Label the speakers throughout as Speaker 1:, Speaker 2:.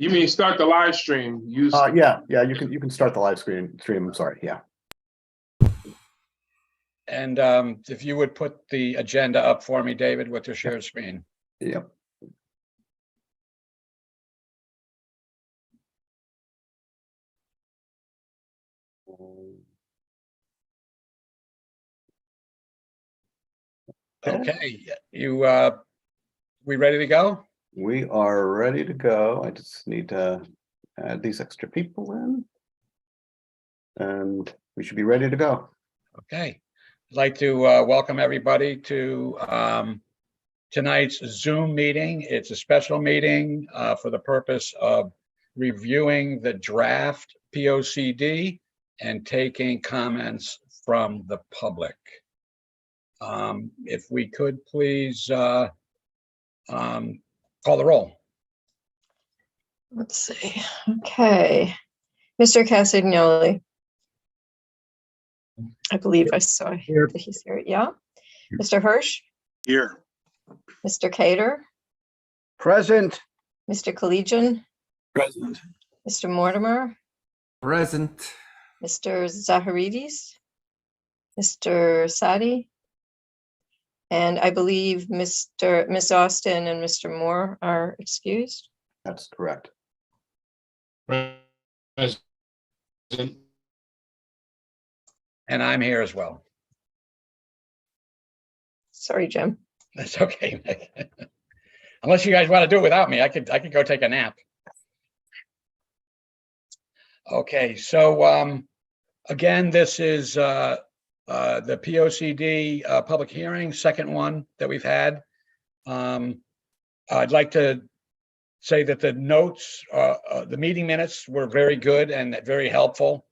Speaker 1: You mean start the live stream? Use
Speaker 2: Yeah, you can start the live stream. I'm sorry. Yeah.
Speaker 3: And if you would put the agenda up for me, David, with your shared screen.
Speaker 2: Yep.
Speaker 3: Okay, we ready to go?
Speaker 2: We are ready to go. I just need to add these extra people in. And we should be ready to go.
Speaker 3: Okay, I'd like to welcome everybody to tonight's Zoom meeting. It's a special meeting for the purpose of reviewing the draft POCD and taking comments from the public. If we could please call the roll.
Speaker 4: Let's see. Okay. Mr. Cassignoli. I believe I saw
Speaker 5: Here.
Speaker 4: that he's here. Yeah. Mr. Hirsch,
Speaker 5: Here.
Speaker 4: Mr. Cater,
Speaker 5: Present.
Speaker 4: Mr. Collegian,
Speaker 5: Present.
Speaker 4: Mr. Mortimer,
Speaker 6: Present.
Speaker 4: Mr. Zaharidis, Mr. Sadi, and I believe Miss Austin and Mr. Moore are excused.
Speaker 2: That's correct.
Speaker 1: Present.
Speaker 3: And I'm here as well.
Speaker 4: Sorry, Jim.
Speaker 3: That's okay. Unless you guys want to do it without me, I could go take a nap. Okay, so again, this is the POCD public hearing, second one that we've had. I'd like to say that the notes, the meeting minutes were very good and very helpful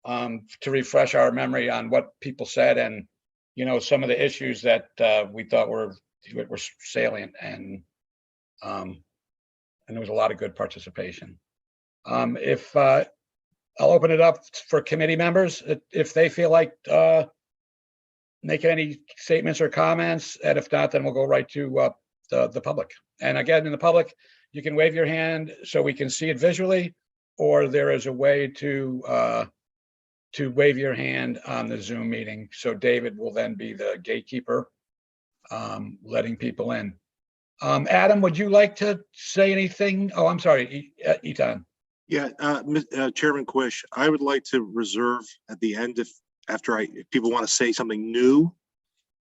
Speaker 3: to refresh our memory on what people said and, you know, some of the issues that we thought were salient, and there was a lot of good participation. If I'll open it up for committee members, if they feel like making any statements or comments, and if not, then we'll go right to the public. And again, in the public, you can wave your hand so we can see it visually, or there is a way to wave your hand on the Zoom meeting. So David will then be the gatekeeper, letting people in. Adam, would you like to say anything? Oh, I'm sorry, Etan.
Speaker 7: Yeah, Chairman Quish, I would like to reserve at the end if people want to say something new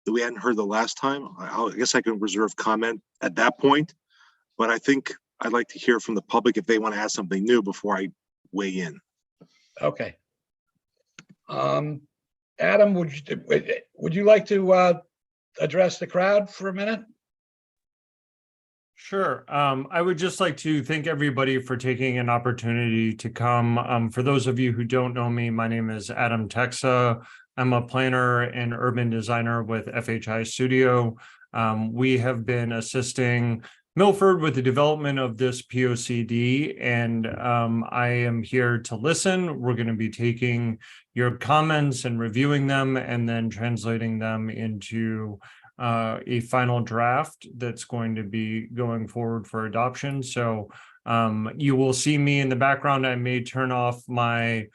Speaker 7: that we hadn't heard the last time. I guess I can reserve comment at that point, but I think I'd like to hear from the public if they want to add something new before I weigh in.
Speaker 3: Okay. Adam, would you like to address the crowd for a minute?
Speaker 6: Sure. I would just like to thank everybody for taking an opportunity to come. For those of you who don't know me, my name is Adam Texa. I'm a planner and urban designer with FHI Studio. We have been assisting Milford with the development of this POCD, and I am here to listen. We're going to be taking your comments and reviewing them and then translating them into a final draft that's going to be going forward for adoption. So you will see me in the background. I may turn off my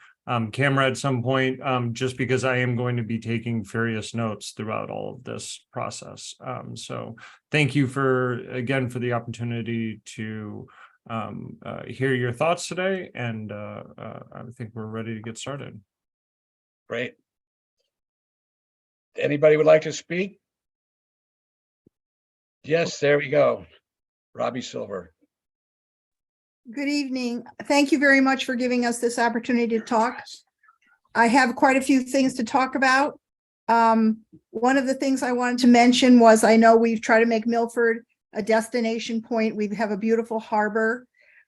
Speaker 6: camera at some point, just because I am going to be taking various notes throughout all of this process. So thank you again for the opportunity to hear your thoughts today, and I think we're ready to get started.
Speaker 3: Great. Anybody would like to speak? Yes, there we go. Robbie Silver.
Speaker 8: Good evening. Thank you very much for giving us this opportunity to talk. I have quite a few things to talk about. One of the things I wanted to mention was I know we've tried to make Milford a destination point. We have a beautiful harbor,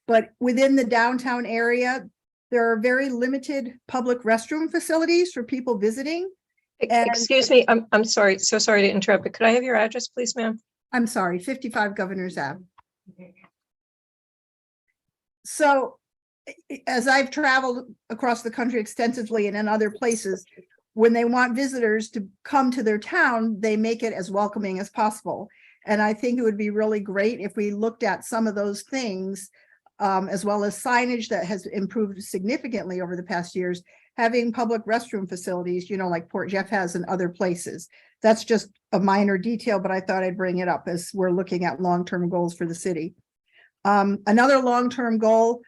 Speaker 8: but within the downtown area, there are very limited public restroom facilities for people visiting. And-
Speaker 4: Excuse me, I'm sorry, so sorry to interrupt, but could I have your address, please, ma'am?
Speaker 8: I'm sorry, 55 Governor's Ave. So as I've traveled across the country extensively and in other places, when they want visitors to come to their town, they make it as welcoming as possible. And I think it would be really great if we looked at some of those things as well as signage that has improved significantly over the past years, having public restroom facilities, like Port Jeff has in other places. That's just a minor detail, but I thought I'd bring it up as we're looking at long-term goals for the city. Another long-term goal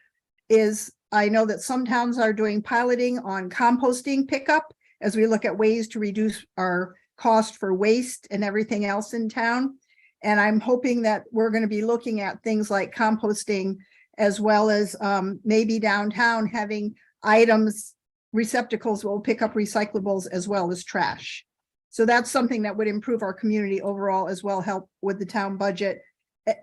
Speaker 8: is, I know that some towns are doing piloting on composting pickup as we look at ways to reduce our cost for waste and everything else in town. And I'm hoping that we're going to be looking at things like composting, as well as maybe downtown having items, receptacles will pick up recyclables as well as trash. So that's something that would improve our community overall, as well help with the town budget.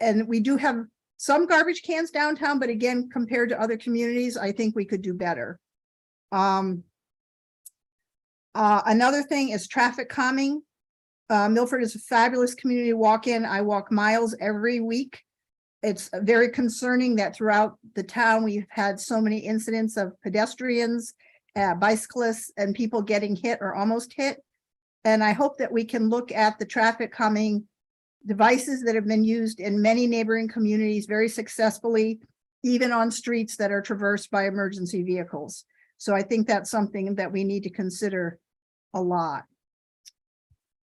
Speaker 8: And we do have some garbage cans downtown, but again, compared to other communities, I think we could do better. Another thing is traffic calming. Milford is a fabulous community to walk in. I walk miles every week. It's very concerning that throughout the town, we've had so many incidents of pedestrians, bicyclists, and people getting hit or almost hit. And I hope that we can look at the traffic calming devices that have been used in many neighboring communities very successfully, even on streets that are traversed by emergency vehicles. So I think that's something that we need to consider a lot.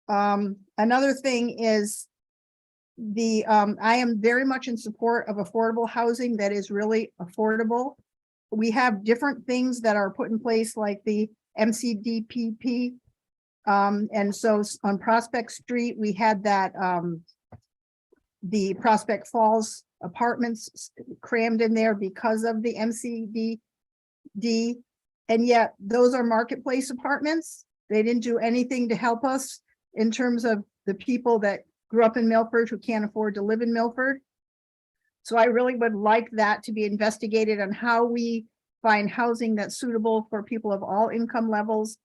Speaker 8: Another thing is I am very much in support of affordable housing that is really affordable. We have different things that are put in place, like the MCDPP. And so on Prospect Street, we had that the Prospect Falls apartments crammed in there because of the MCDD. And yet those are marketplace apartments. They didn't do anything to help us in terms of the people that grew up in Milford who can't afford to live in Milford. So I really would like that to be investigated on how we find housing that's suitable for people of all income levels,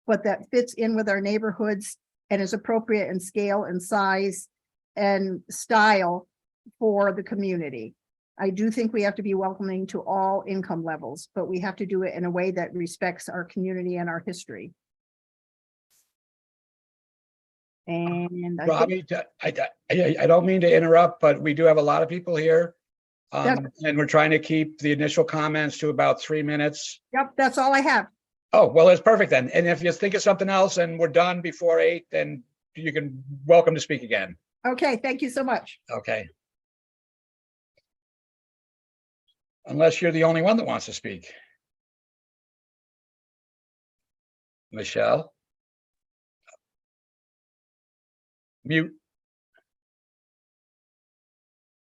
Speaker 8: but that fits in with our neighborhoods and is appropriate in scale and size and style for the community. I do think we have to be welcoming to all income levels, but we have to do it in a way that respects our community and our history. And I think
Speaker 3: Robbie, I don't mean to interrupt, but we do have a lot of people here. And we're trying to keep the initial comments to about 3 minutes.
Speaker 8: yep, that's all I have.
Speaker 3: Oh, well, that's perfect then. And if you think of something else and we're done before 8, then you can welcome to speak again.
Speaker 8: Okay, thank you so much.
Speaker 3: Okay. Unless you're the only one that wants to speak. Michelle? Mute.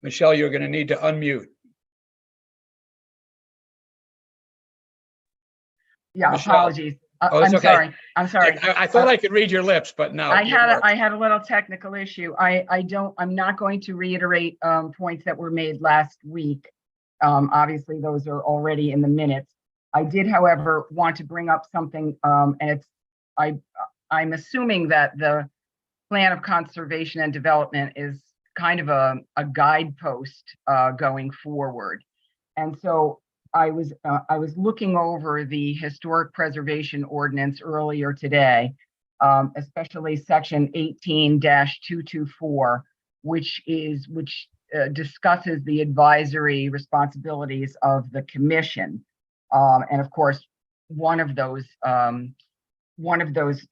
Speaker 3: Michelle, you're going to need to unmute.
Speaker 9: Yeah,
Speaker 3: Michelle.
Speaker 9: apologies.
Speaker 3: Oh, it's
Speaker 9: I'm
Speaker 3: okay.
Speaker 9: sorry. I'm sorry.
Speaker 3: I thought I could read your lips, but no.
Speaker 9: I had a little technical issue. I'm not going to reiterate points that were made last week. Obviously, those are already in the minutes. I did, however, want to bring up something, and I'm assuming that the plan of conservation and development is kind of a guidepost going forward. And so I was looking over the historic preservation ordinance earlier today, especially section 18-224, which discusses the advisory responsibilities of the commission. And of course, one of those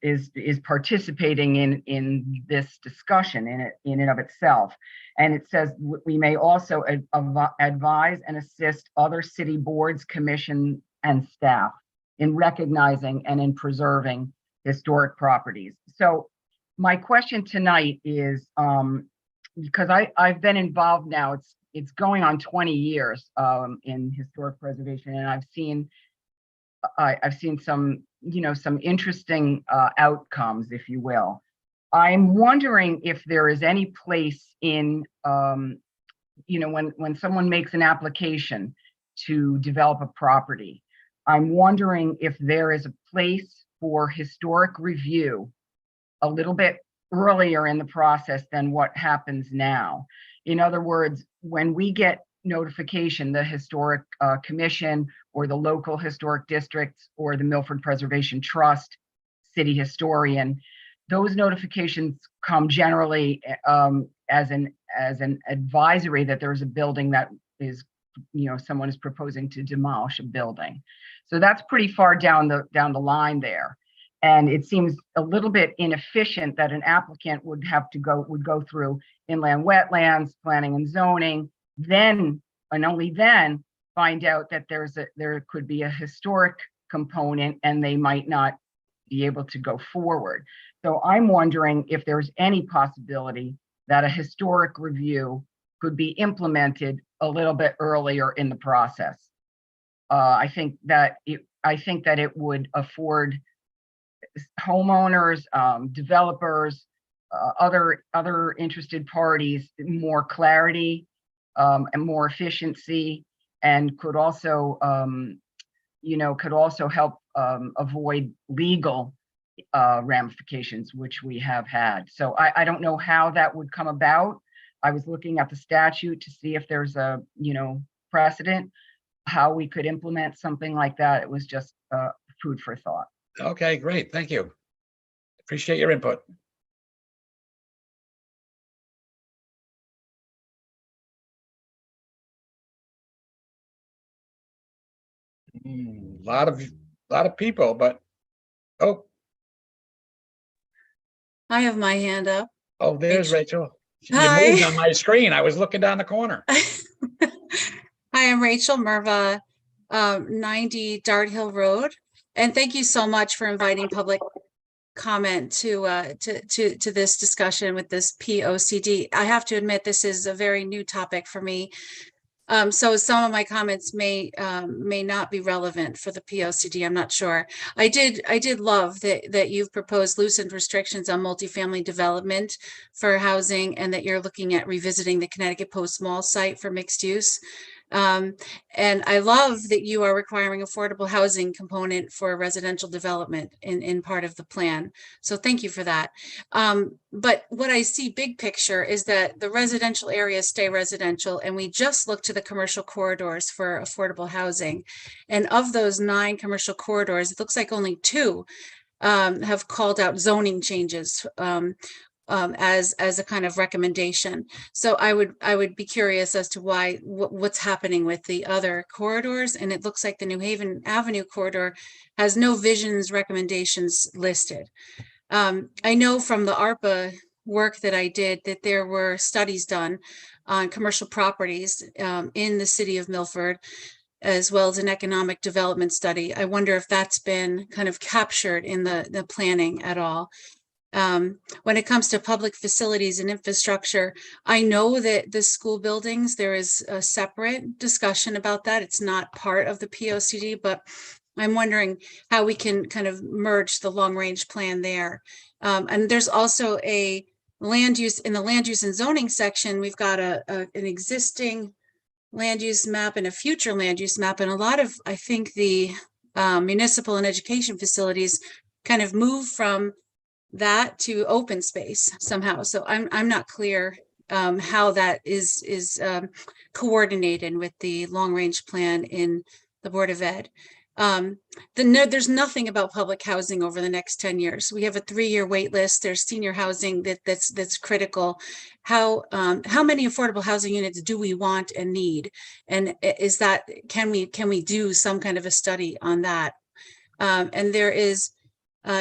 Speaker 9: is participating in this discussion in and of itself. And it says we may also advise and assist other city boards, commission, and staff in recognizing and in preserving historic properties. So my question tonight is, because I've been involved now, it's going on 20 years in historic preservation, and I've seen some, some interesting outcomes, if you will. I'm wondering if there is any place in, when someone makes an application to develop a property, I'm wondering if there is a place for historic review a little bit earlier in the process than what happens now. In other words, when we get notification, the historic commission or the local historic districts or the Milford Preservation Trust, city historian, those notifications come generally as an advisory that there's a building that is someone is proposing to demolish a building. So that's pretty far down the line there. And it seems a little bit inefficient that an applicant would go through inland wetlands, planning and zoning, then, and only then, find out that there could be a historic component and they might not be able to go forward. So I'm wondering if there's any possibility that a historic review could be implemented a little bit earlier in the process. I think that it would afford homeowners, developers, other interested parties more clarity and more efficiency, and could also help avoid legal ramifications, which we have had. So I don't know how that would come about. I was looking at the statute to see if there's a precedent, how we could implement something like that. It was just food for thought.
Speaker 3: Okay, great. Thank you. Appreciate your input. Lot of people, but
Speaker 10: I have my hand up.
Speaker 3: oh, there's Rachel. You
Speaker 10: Hi.
Speaker 3: moved on my screen. I was looking down the corner.
Speaker 10: Hi, I'm Rachel Merva, 90 Dart Hill Road. And thank you so much for inviting public comment to this discussion with this POCD. I have to admit, this is a very new topic for me. So some of my comments may not be relevant for the POCD. I'm not sure. I did love that you've proposed loosened restrictions on multifamily development for housing, and that you're looking at revisiting the Connecticut Post Mall site for mixed use. And I love that you are requiring affordable housing component for residential development in part of the plan. So thank you for that. But what I see big picture is that the residential areas stay residential, and we just look to the commercial corridors for affordable housing. And of those 9 commercial corridors, it looks like only 2 have called out zoning changes as a kind of recommendation. So I would be curious as to what's happening with the other corridors. And it looks like the New Haven Avenue corridor has no visions recommendations listed. I know from the ARPA work that I did that there were studies done on commercial properties in the city of Milford, as well as an economic development study. I wonder if that's been kind of captured in the planning at all. When it comes to public facilities and infrastructure, I know that the school buildings, there is a separate discussion about that. It's not part of the POCD, but I'm wondering how we can kind of merge the long range plan there. And there's also a land use in the land use and zoning section. We've got an existing land use map and a future land use map. And a lot of, I think, the municipal and education facilities kind of move from that to open space somehow. So I'm not clear how that is coordinated with the long range plan in the Board of Ed. There's nothing about public housing over the next 10 years. We have a 3-year wait list. There's senior housing that's critical. How many affordable housing units do we want and need? And is that, can we do some kind of a study on that? And there is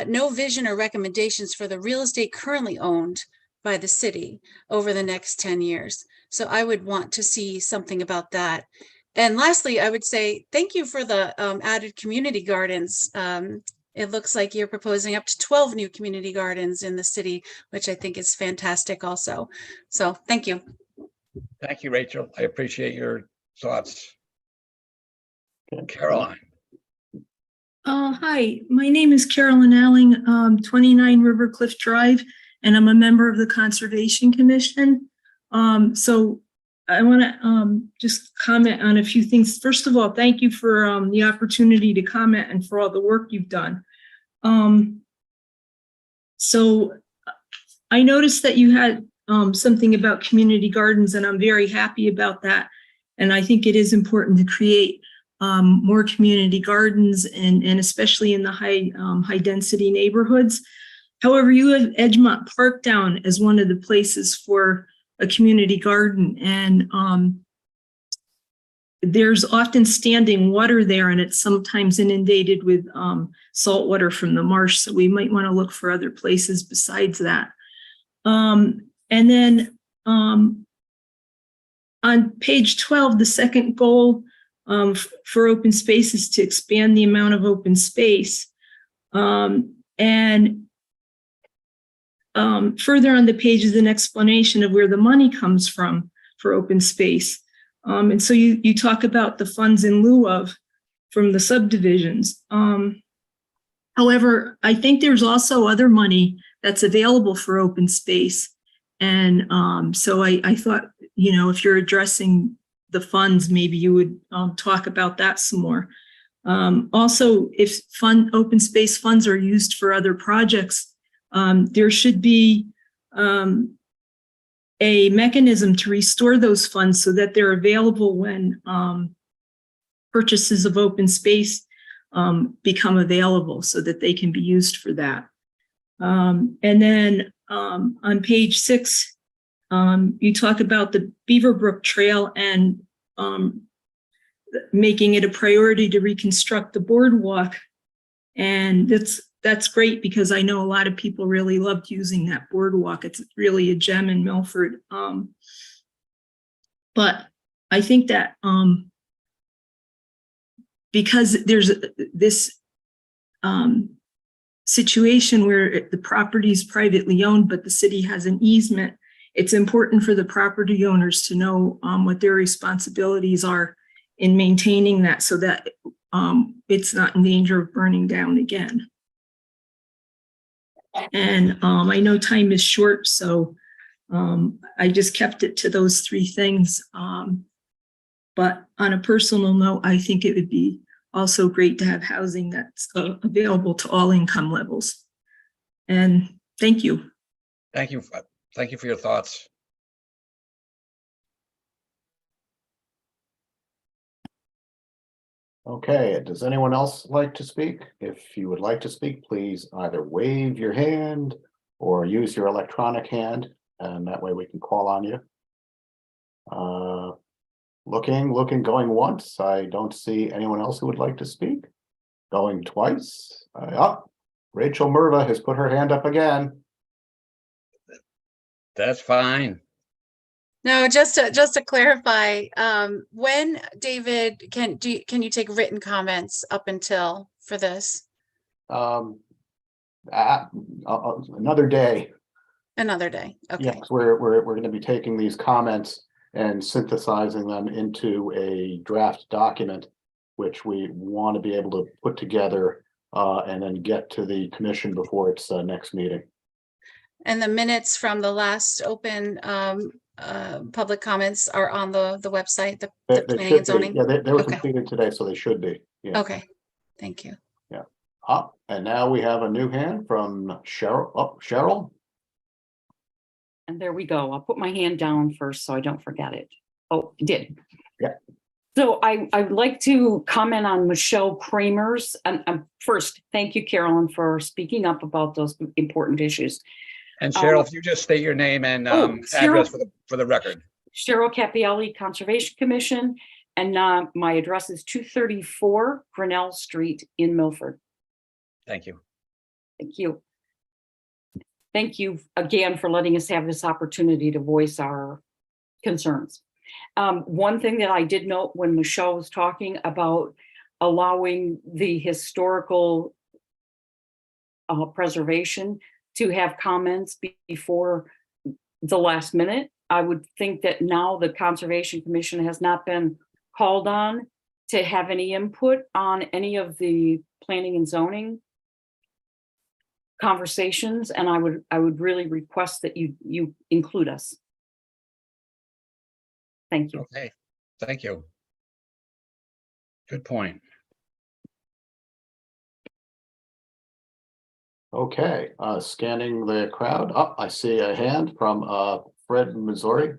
Speaker 10: no vision or recommendations for the real estate currently owned by the city over the next 10 years. So I would want to see something about that. And lastly, I would say thank you for the added community gardens. It looks like you're proposing up to 12 new community gardens in the city, which I think is fantastic also. So thank you.
Speaker 3: Thank you, Rachel. I appreciate your thoughts. Caroline.
Speaker 11: Hi, my name is Carolyn Alling, 29 River Cliff Drive, and I'm a member of the Conservation Commission. So I want to just comment on a few things. First of all, thank you for the opportunity to comment and for all the work you've done. So I noticed that you had something about community gardens, and I'm very happy about that. And I think it is important to create more community gardens, and especially in the high density neighborhoods. However, you have Edgemont Park down as one of the places for a community garden, and there's often standing water there, and it's sometimes inundated with salt water from the marsh. So we might want to look for other places besides that. And then on page 12, the second goal for open space is to expand the amount of open space. And further on the page is an explanation of where the money comes from for open space. And so you talk about the funds in lieu of from the subdivisions. However, I think there's also other money that's available for open space. And so I thought, you know, if you're addressing the funds, maybe you would talk about that some more. Also, if open space funds are used for other projects, there should be a mechanism to restore those funds so that they're available when purchases of open space become available, so that they can be used for that. And then on page 6, you talk about the Beaverbrook Trail and making it a priority to reconstruct the boardwalk. And that's great, because I know a lot of people really loved using that boardwalk. It's really a gem in Milford. But I think that because there's this situation where the property is privately owned, but the city has an easement, it's important for the property owners to know what their responsibilities are in maintaining that, so that it's not in danger of burning down again. And I know time is short, so I just kept it to those 3 things. But on a personal note, I think it would be also great to have housing that's available to all income levels. And thank you.
Speaker 3: Thank you. Thank you for your thoughts.
Speaker 2: Okay, does anyone else like to speak? If you would like to speak, please either wave your hand or use your electronic hand, and that way we can call on you. Looking, going once. I don't see anyone else who would like to speak. Going twice. Rachel Merva has put her hand up again.
Speaker 3: That's fine.
Speaker 10: No, just to clarify, when, David, can you take written comments up until for this?
Speaker 2: Another day.
Speaker 10: Another day. Okay.
Speaker 2: Yes, we're going to be taking these comments and synthesizing them into a draft document, which we want to be able to put together and then get to the commission before its next meeting.
Speaker 10: And the minutes from the last open public comments are on the website, the planning and zoning?
Speaker 2: Yeah, they were
Speaker 10: Okay.
Speaker 2: completed today, so they should be. Yeah.
Speaker 10: Okay, thank you.
Speaker 2: Yeah. And now we have a new hand from Cheryl. Cheryl.
Speaker 12: And there we go. I'll put my hand down first so I don't forget it. Oh, I did.
Speaker 2: Yeah.
Speaker 12: So I'd like to comment on Michelle Kramer's. And first, thank you, Carolyn, for speaking up about those important issues.
Speaker 3: And Cheryl, if you just state your name and address for the record.
Speaker 12: Cheryl Capielli, Conservation Commission, and my address is 234 Grinnell Street in Milford.
Speaker 3: Thank you.
Speaker 12: Thank you. Thank you again for letting us have this opportunity to voice our concerns. One thing that I did note when Michelle was talking about allowing the historical preservation to have comments before the last minute, I would think that now the Conservation Commission has not been called on to have any input on any of the planning and zoning conversations, and I would really request that you include us. Thank you.
Speaker 3: Okay, thank you. Good point.
Speaker 2: Okay, scanning the crowd. I see a hand from Fred Missouri.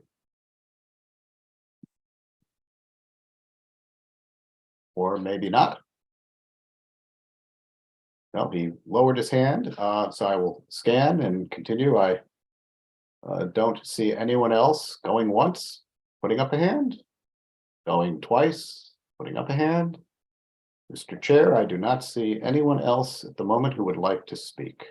Speaker 2: Or maybe not. No, he lowered his hand, so I will scan and continue. I don't see anyone else going once, putting up a hand. Going twice, putting up a hand. Mr. Chair, I do not see anyone else at the moment who would like to speak.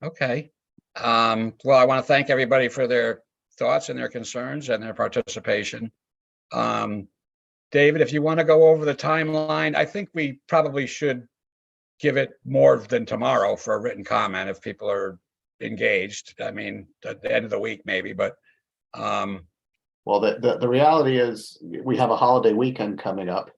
Speaker 3: Okay. Well, I want to thank everybody for their thoughts and their concerns and their participation. David, if you want to go over the timeline, I think we probably should give it more than tomorrow for a written comment if people are engaged. I mean, at the end of the week maybe, but
Speaker 2: Well, the reality is we have a holiday weekend coming up.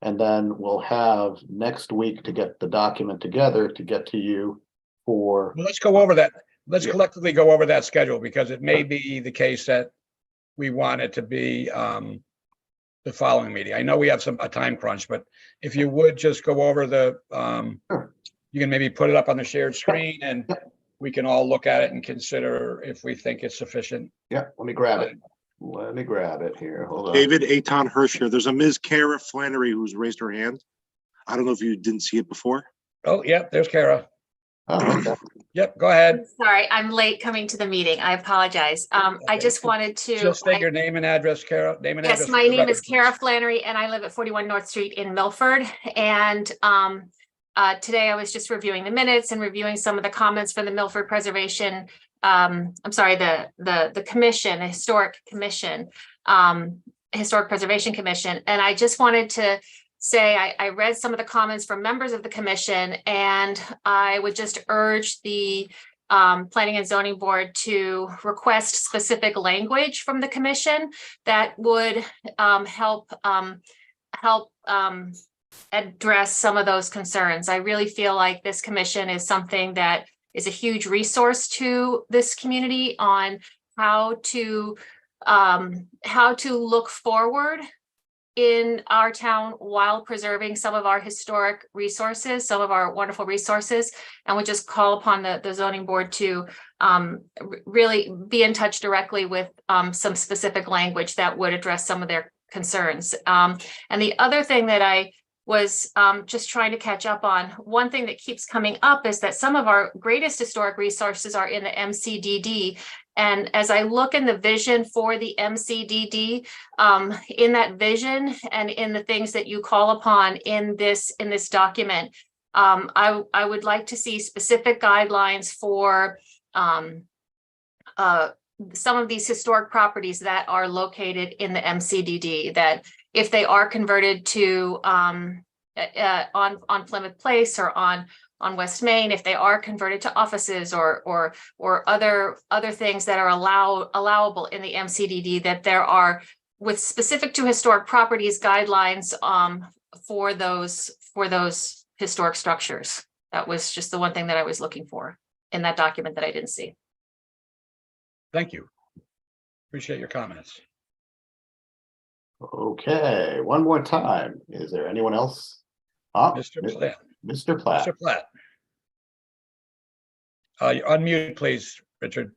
Speaker 2: And then we'll have next week to get the document together to get to you for.
Speaker 3: well, let's go over that. Let's
Speaker 2: Yeah.
Speaker 3: collectively go over that schedule because it may be the case that we want it to be the following meeting. I know we have a time crunch, but if you would just go over the,
Speaker 2: Sure.
Speaker 3: you can maybe put it up on the shared screen and we can all look at it and consider if we think it's sufficient.
Speaker 2: Yeah, let me grab it. Let me grab it here. Hold on.
Speaker 7: David Aton Hirsch here. There's a Ms. Kara Flannery who's raised her hand. I don't know if you didn't see it before.
Speaker 3: Oh, yep, there's Kara.
Speaker 2: Oh, okay.
Speaker 3: Yep, go ahead.
Speaker 13: Sorry, I'm late coming to the meeting. I apologize. I just wanted to.
Speaker 3: Just state your name and address, Kara. Name and address.
Speaker 13: Yes,
Speaker 3: for
Speaker 13: my
Speaker 3: the
Speaker 13: name
Speaker 3: record,
Speaker 13: is Kara Flannery and I live at 41 North Street in Milford. And today I was just reviewing the minutes and reviewing some of the comments from the Milford Preservation. I'm sorry, the commission, the Historic Commission, Historic Preservation Commission. And I just wanted to say I read some of the comments from members of the commission, and I would just urge the Planning and Zoning Board to request specific language from the commission that would help address some of those concerns. I really feel like this commission is something that is a huge resource to this community on how to look forward in our town while preserving some of our historic resources, some of our wonderful resources, and we just call upon the zoning board to really be in touch directly with some specific language that would address some of their concerns. And the other thing that I was just trying to catch up on, one thing that keeps coming up is that some of our greatest historic resources are in the MCDD. And as I look in the vision for the MCDD, in that vision and in the things that you call upon in this document, I would like to see specific guidelines for some of these historic properties that are located in the MCDD, that if they are converted to on Plymouth Place or on West Main, if they are converted to offices or other things that are allowable in the MCDD, that there are, with specific to historic properties, guidelines for those historic structures. That was just the one thing that I was looking for in that document that I didn't see.
Speaker 3: Thank you. Appreciate your comments.
Speaker 2: Okay, one more time. Is there anyone else?
Speaker 3: Mr. Platt.
Speaker 2: Mr. Platt.
Speaker 3: Mr. Platt. You unmute, please, Richard.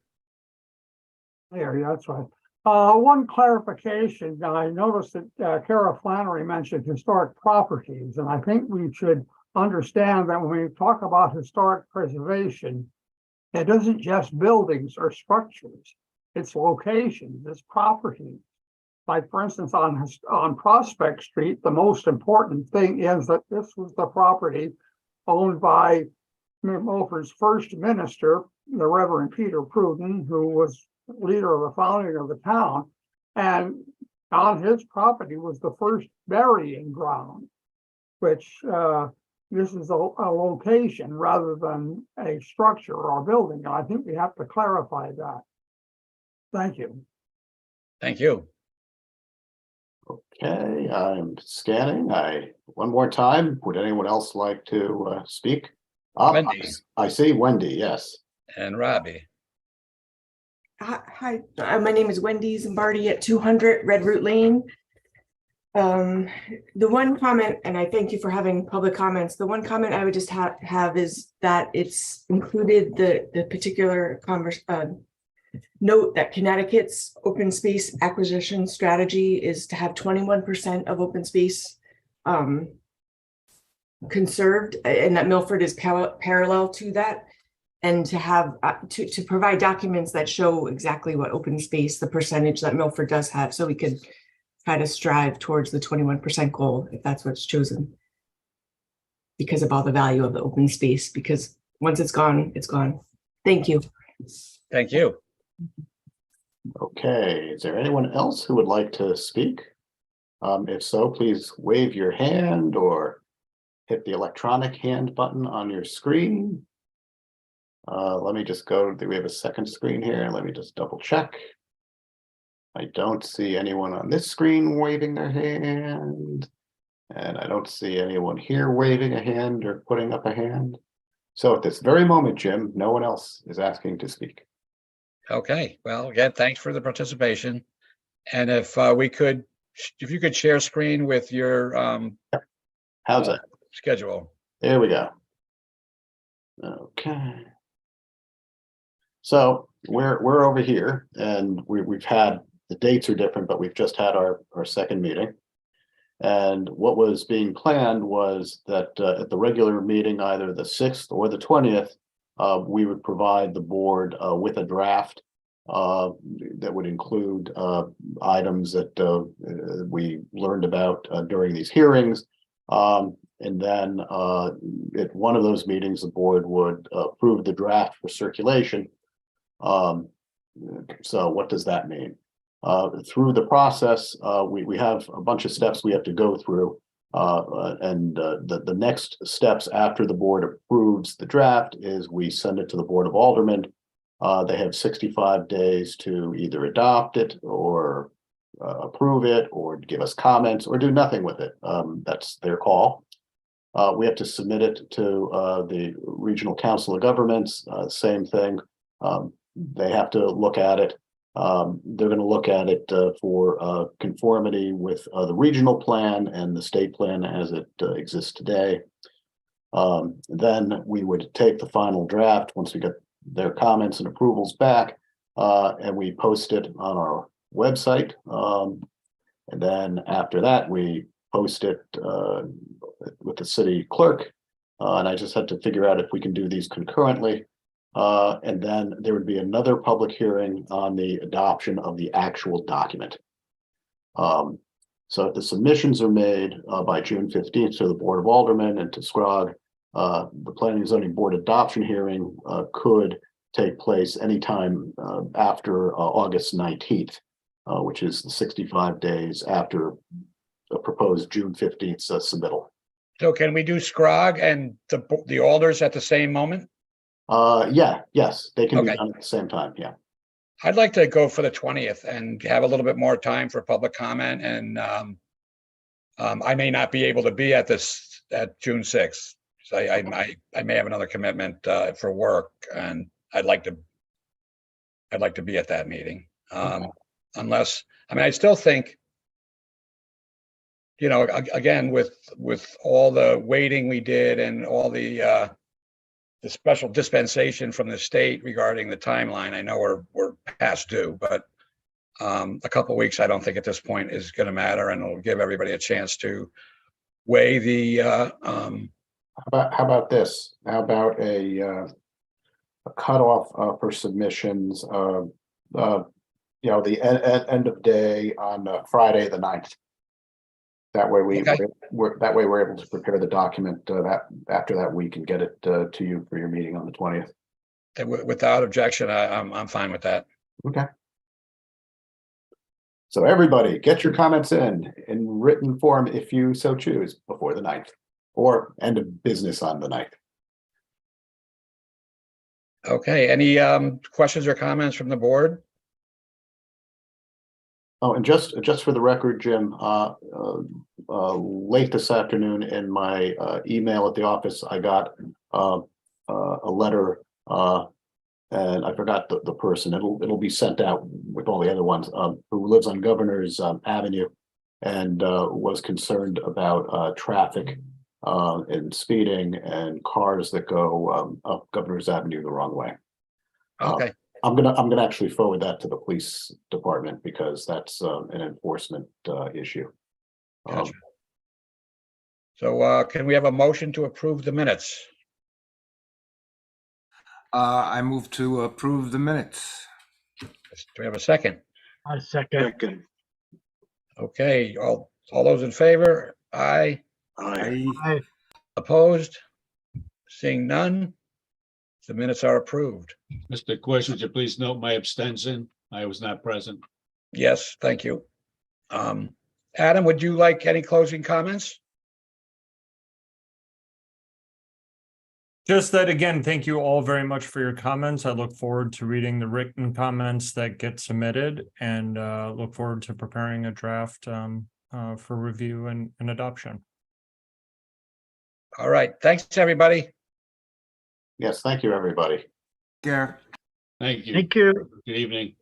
Speaker 14: There, yeah, that's right. One clarification. I noticed that Kara Flannery mentioned historic properties, and I think we should understand that when we talk about historic preservation, it isn't just buildings or structures. It's locations, it's properties. Like, for instance, on Prospect Street, the most important thing is that this was the property owned by Milford's first minister, the Reverend Peter Pruden, who was leader of the founding of the town. And on his property was the first burying ground, which this is a location rather than a structure or a building. And I think we have to clarify that. Thank you.
Speaker 3: Thank you.
Speaker 2: Okay, I'm scanning. One more time. Would anyone else like to speak?
Speaker 3: Wendy.
Speaker 2: I see Wendy, yes.
Speaker 3: And Robbie.
Speaker 15: Hi, my name is Wendy Zimbardi at 200 Red Root Lane. The one comment, and I thank you for having public comments, the one comment I would just have is that it's included the particular note that Connecticut's open space acquisition strategy is to have 21% of open space conserved, and that Milford is parallel to that, and to have to provide documents that show exactly what open space, the percentage that Milford does have, so we could try to strive towards the 21% goal if that's what's chosen. Because of all the value of the open space, because once it's gone, it's gone. Thank you.
Speaker 3: Thank you.
Speaker 2: Okay, is there anyone else who would like to speak? If so, please wave your hand or hit the electronic hand button on your screen. Let me just go, we have a second screen here. Let me just double check. I don't see anyone on this screen waving their hand. And I don't see anyone here waving a hand or putting up a hand. So at this very moment, Jim, no one else is asking to speak.
Speaker 3: Okay, well, again, thanks for the participation. And if we could, if you could share screen with your
Speaker 2: How's that?
Speaker 3: schedule.
Speaker 2: There we go. Okay. So we're over here and we've had, the dates are different, but we've just had our second meeting. And what was being planned was that at the regular meeting, either the 6th or the 20th, we would provide the board with a draft that would include items that we learned about during these hearings. And then at one of those meetings, the board would approve the draft for circulation. So what does that mean? Through the process, we have a bunch of steps we have to go through. And the next steps after the board approves the draft is we send it to the Board of Aldermen. They have 65 days to either adopt it or approve it or give us comments or do nothing with it. That's their call. We have to submit it to the Regional Council of Governments, same thing. They have to look at it. They're going to look at it for conformity with the regional plan and the state plan as it exists today. Then we would take the final draft once we get their comments and approvals back, and we post it on our website. And then after that, we post it with the city clerk. And I just had to figure out if we can do these concurrently. And then there would be another public hearing on the adoption of the actual document. So if the submissions are made by June 15th to the Board of Aldermen and to SCROG, the Planning and Zoning Board adoption hearing could take place anytime after August 19th, which is the 65 days after the proposed June 15th submittal.
Speaker 3: So can we do SCROG and the alders at the same moment?
Speaker 2: Yes, they can be
Speaker 3: Okay.
Speaker 2: done at the same time, yeah.
Speaker 3: I'd like to go for the 20th and have a little bit more time for public comment. And I may not be able to be at June 6th. So I may have another commitment for work, and I'd like to be at that meeting. Unless, I mean, I still think, you know, again, with all the waiting we did and all the special dispensation from the state regarding the timeline, I know we're past due, but a couple of weeks, I don't think at this point is going to matter, and it'll give everybody a chance to weigh the.
Speaker 2: How about this? How about a cutoff for submissions? You know, the end of day on Friday the 9th. That way we're able to prepare the document that after that week and get it to you for your meeting on the 20th.
Speaker 3: Without objection, I'm fine with that.
Speaker 2: Okay. So everybody, get your comments in written form if you so choose before the 9th or end of business on the 9th.
Speaker 3: Okay, any questions or comments from the board?
Speaker 2: Oh, and just for the record, Jim, late this afternoon in my email at the office, I got a letter, and I forgot the person. It'll be sent out with all the other ones. Who lives on Governor's Avenue, and was concerned about traffic and speeding and cars that go up Governor's Avenue the wrong way.
Speaker 3: Okay.
Speaker 2: I'm gonna actually forward that to the police department because that's an enforcement issue.
Speaker 3: Gotcha. So can we have a motion to approve the minutes?
Speaker 5: I move to approve the minutes.
Speaker 3: Do we have a second?
Speaker 14: I second.
Speaker 3: Okay, all those in favor? Aye.
Speaker 7: Aye.
Speaker 3: Opposed? Seeing none? The minutes are approved.
Speaker 16: Mr. Quist, would you please note my abstention? I was not present.
Speaker 3: Yes, thank you. Adam, would you like any closing comments?
Speaker 6: Just that, again, thank you all very much for your comments. I look forward to reading the written comments that get submitted and look forward to preparing a draft for review and adoption.
Speaker 3: All right, thanks, everybody.
Speaker 2: Yes, thank you, everybody.
Speaker 5: Care.
Speaker 16: Thank you.
Speaker 14: Thank you.
Speaker 16: Good evening.